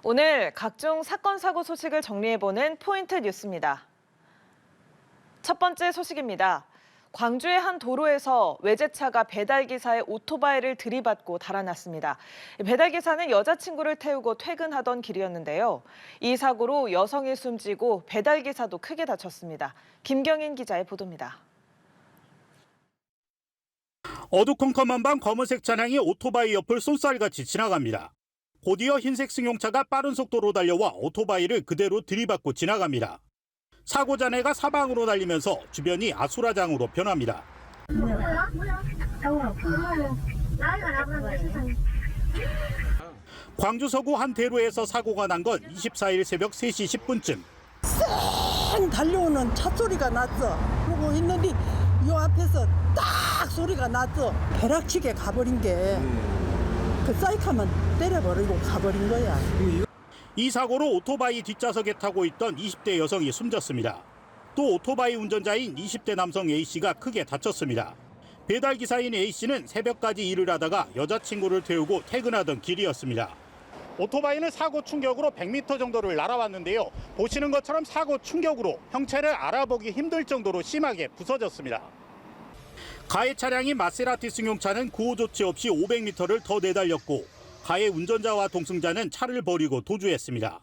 오늘 각종 사건, 사고 소식을 정리해보는 포인트 뉴스입니다. 첫 번째 소식입니다. 광주의 한 도로에서 외제차가 배달기사의 오토바이를 들이받고 달아났습니다. 배달기사는 여자친구를 태우고 퇴근하던 길이었는데요. 이 사고로 여성이 숨지고 배달기사도 크게 다쳤습니다. 김경인 기자의 보도입니다. 어두컴컴한 밤 검은색 차량이 오토바이 옆을 쏜살같이 지나갑니다. 곧이어 흰색 승용차가 빠른 속도로 달려와 오토바이를 그대로 들이받고 지나갑니다. 사고 잔해가 사방으로 날리면서 주변이 아수라장으로 변합니다. 광주 서구 한 대로에서 사고가 난 건 24일 새벽 3시 10분쯤. 쌩 달려오는 차 소리가 났어. 그러고 있는데 요 앞에서 딱 소리가 났어. 벼락치게 가버린 게 그 사이카만 때려버리고 가버린 거야. 이 사고로 오토바이 뒷좌석에 타고 있던 20대 여성이 숨졌습니다. 또 오토바이 운전자인 20대 남성 A씨가 크게 다쳤습니다. 배달기사인 A씨는 새벽까지 일을 하다가 여자친구를 태우고 퇴근하던 길이었습니다. 오토바이는 사고 충격으로 100m 정도를 날아왔는데요. 보시는 것처럼 사고 충격으로 형체를 알아보기 힘들 정도로 심하게 부서졌습니다. 가해 차량인 마세라티 승용차는 구호 조치 없이 500m를 더 내달렸고 가해 운전자와 동승자는 차를 버리고 도주했습니다.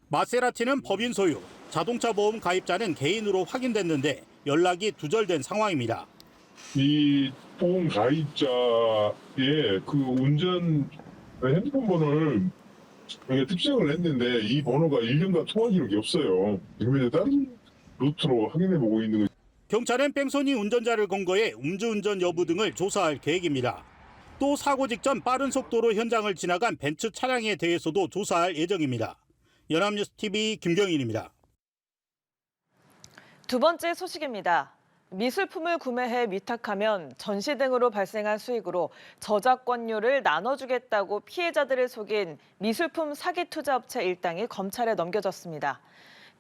마세라티는 법인 소유, 자동차 보험 가입자는 개인으로 확인됐는데 연락이 두절된 상황입니다. 이 보험 가입자의 그 운전 핸드폰 번호를 특정을 했는데 이 번호가 1년간 통화 기록이 없어요. 지금 이제 다른 루트로 확인해 보고 있는 거죠. 경찰은 뺑소니 운전자를 검거해 음주운전 여부 등을 조사할 계획입니다. 또 사고 직전 빠른 속도로 현장을 지나간 벤츠 차량에 대해서도 조사할 예정입니다. 연합뉴스TV 김경인입니다. 두 번째 소식입니다. 미술품을 구매해 위탁하면 전시 등으로 발생한 수익으로 저작권료를 나눠주겠다고 피해자들을 속인 미술품 사기 투자업체 일당이 검찰에 넘겨졌습니다.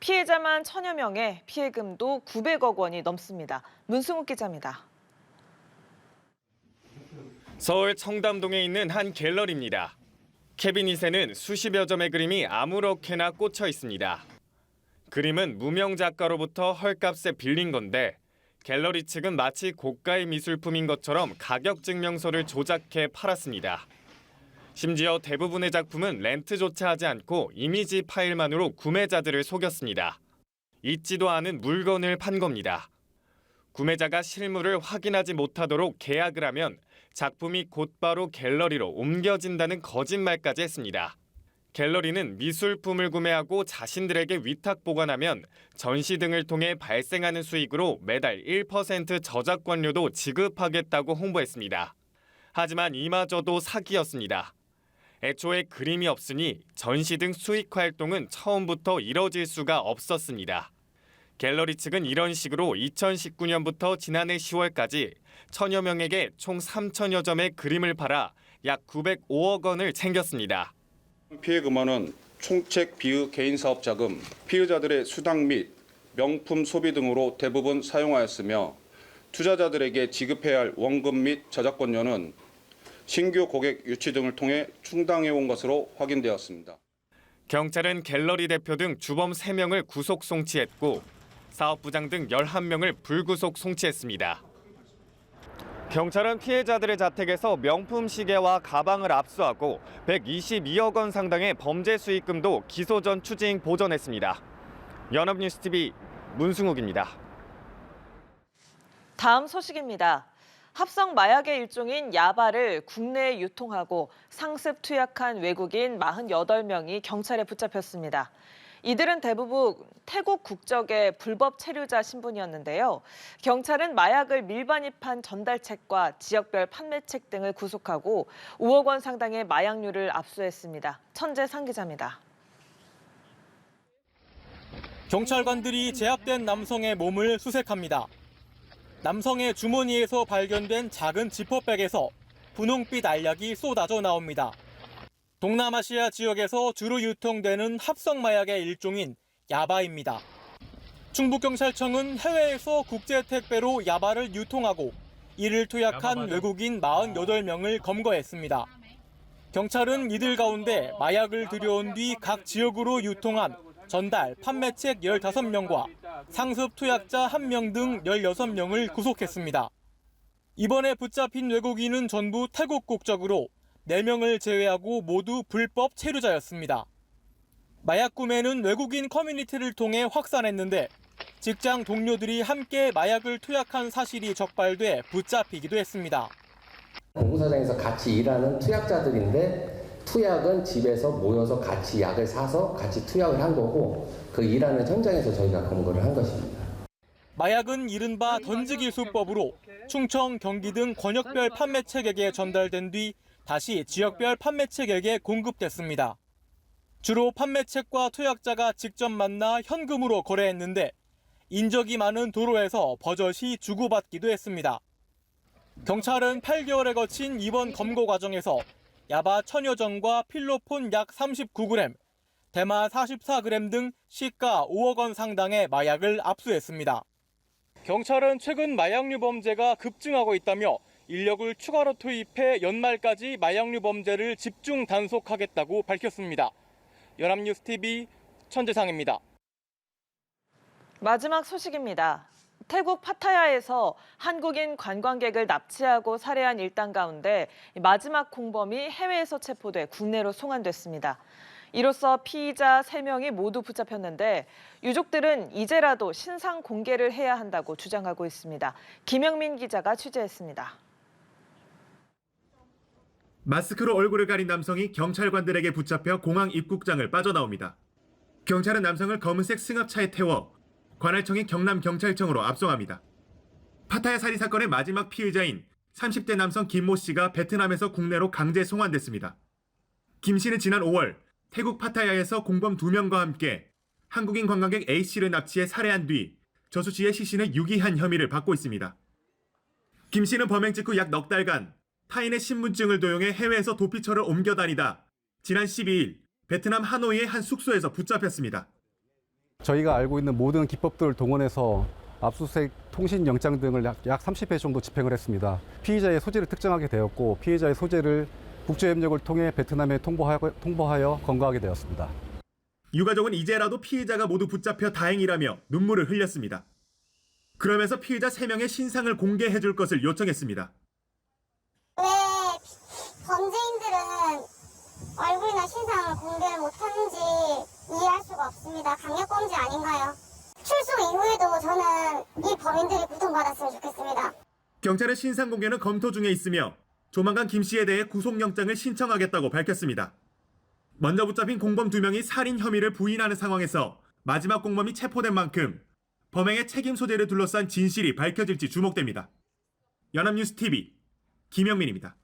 피해자만 1000여 명에 피해금도 900억 원이 넘습니다. 문승욱 기자입니다. 서울 청담동에 있는 한 갤러리입니다. 캐비닛에는 수십여 점의 그림이 아무렇게나 꽂혀 있습니다. 그림은 무명 작가로부터 헐값에 빌린 건데 갤러리 측은 마치 고가의 미술품인 것처럼 가격 증명서를 조작해 팔았습니다. 심지어 대부분의 작품은 렌트조차 하지 않고 이미지 파일만으로 구매자들을 속였습니다. 있지도 않은 물건을 판 겁니다. 구매자가 실물을 확인하지 못하도록 계약을 하면 작품이 곧바로 갤러리로 옮겨진다는 거짓말까지 했습니다. 갤러리는 미술품을 구매하고 자신들에게 위탁 보관하면 전시 등을 통해 발생하는 수익으로 매달 1% 저작권료도 지급하겠다고 홍보했습니다. 하지만 이마저도 사기였습니다. 애초에 그림이 없으니 전시 등 수익 활동은 처음부터 이뤄질 수가 없었습니다. 갤러리 측은 이런 식으로 2019년부터 지난해 10월까지 1000여 명에게 총 3000여 점의 그림을 팔아 약 905억 원을 챙겼습니다. 피해 금원은 총책 비의 개인 사업 자금, 피해자들의 수당 및 명품 소비 등으로 대부분 사용하였으며 투자자들에게 지급해야 할 원금 및 저작권료는 신규 고객 유치 등을 통해 충당해온 것으로 확인되었습니다. 경찰은 갤러리 대표 등 주범 3명을 구속 송치했고 사업부장 등 11명을 불구속 송치했습니다. 경찰은 피해자들의 자택에서 명품 시계와 가방을 압수하고 122억 원 상당의 범죄 수익금도 기소 전 추징 보전했습니다. 연합뉴스TV 문승욱입니다. 다음 소식입니다. 합성 마약의 일종인 야바를 국내에 유통하고 상습 투약한 외국인 48명이 경찰에 붙잡혔습니다. 이들은 대부분 태국 국적의 불법 체류자 신분이었는데요. 경찰은 마약을 밀반입한 전달책과 지역별 판매책 등을 구속하고 5억 원 상당의 마약류를 압수했습니다. 천재상 기자입니다. 경찰관들이 제압된 남성의 몸을 수색합니다. 남성의 주머니에서 발견된 작은 지퍼백에서 분홍빛 알약이 쏟아져 나옵니다. 동남아시아 지역에서 주로 유통되는 합성 마약의 일종인 야바입니다. 충북경찰청은 해외에서 국제 택배로 야바를 유통하고 이를 투약한 외국인 48명을 검거했습니다. 경찰은 이들 가운데 마약을 들여온 뒤 각 지역으로 유통한 전달, 판매책 15명과 상습 투약자 1명 등 16명을 구속했습니다. 이번에 붙잡힌 외국인은 전부 태국 국적으로 4명을 제외하고 모두 불법 체류자였습니다. 마약 구매는 외국인 커뮤니티를 통해 확산했는데 직장 동료들이 함께 마약을 투약한 사실이 적발돼 붙잡히기도 했습니다. 공사장에서 같이 일하는 투약자들인데 투약은 집에서 모여서 같이 약을 사서 같이 투약을 한 거고 그 일하는 현장에서 저희가 검거를 한 것입니다. 마약은 이른바 던지기 수법으로 충청, 경기 등 권역별 판매책에게 전달된 뒤 다시 지역별 판매책에게 공급됐습니다. 주로 판매책과 투약자가 직접 만나 현금으로 거래했는데 인적이 많은 도로에서 버젓이 주고받기도 했습니다. 경찰은 8개월에 거친 이번 검거 과정에서 야바 1000여 정과 필로폰 약 39g, 대마 44g 등 시가 5억 원 상당의 마약을 압수했습니다. 경찰은 최근 마약류 범죄가 급증하고 있다며 인력을 추가로 투입해 연말까지 마약류 범죄를 집중 단속하겠다고 밝혔습니다. 연합뉴스TV 천재상입니다. 마지막 소식입니다. 태국 파타야에서 한국인 관광객을 납치하고 살해한 일당 가운데 마지막 공범이 해외에서 체포돼 국내로 송환됐습니다. 이로써 피의자 3명이 모두 붙잡혔는데 유족들은 이제라도 신상 공개를 해야 한다고 주장하고 있습니다. 김영민 기자가 취재했습니다. 마스크로 얼굴을 가린 남성이 경찰관들에게 붙잡혀 공항 입국장을 빠져나옵니다. 경찰은 남성을 검은색 승합차에 태워 관할청인 경남경찰청으로 압송합니다. 파타야 살인 사건의 마지막 피의자인 30대 남성 김모 씨가 베트남에서 국내로 강제 송환됐습니다. 김 씨는 지난 5월 태국 파타야에서 공범 2명과 함께 한국인 관광객 A 씨를 납치해 살해한 뒤 저수지에 시신을 유기한 혐의를 받고 있습니다. 김 씨는 범행 직후 약 넉 달간 타인의 신분증을 도용해 해외에서 도피처를 옮겨 다니다 지난 12일 베트남 하노이의 한 숙소에서 붙잡혔습니다. 저희가 알고 있는 모든 기법들을 동원해서 압수수색, 통신영장 등을 약 30회 정도 집행을 했습니다. 피의자의 소재를 특정하게 되었고 피의자의 소재를 국제협력을 통해 베트남에 통보하여 검거하게 되었습니다. 유가족은 이제라도 피의자가 모두 붙잡혀 다행이라며 눈물을 흘렸습니다. 그러면서 피의자 3명의 신상을 공개해 줄 것을 요청했습니다. 왜 범죄인들은 얼굴이나 신상을 공개를 못하는지 이해할 수가 없습니다. 강력범죄 아닌가요? 출소 이후에도 저는 이 범인들이 고통받았으면 좋겠습니다. 경찰은 신상 공개는 검토 중에 있으며 조만간 김 씨에 대해 구속영장을 신청하겠다고 밝혔습니다. 먼저 붙잡힌 공범 2명이 살인 혐의를 부인하는 상황에서 마지막 공범이 체포된 만큼 범행의 책임 소재를 둘러싼 진실이 밝혀질지 주목됩니다. 연합뉴스TV 김영민입니다.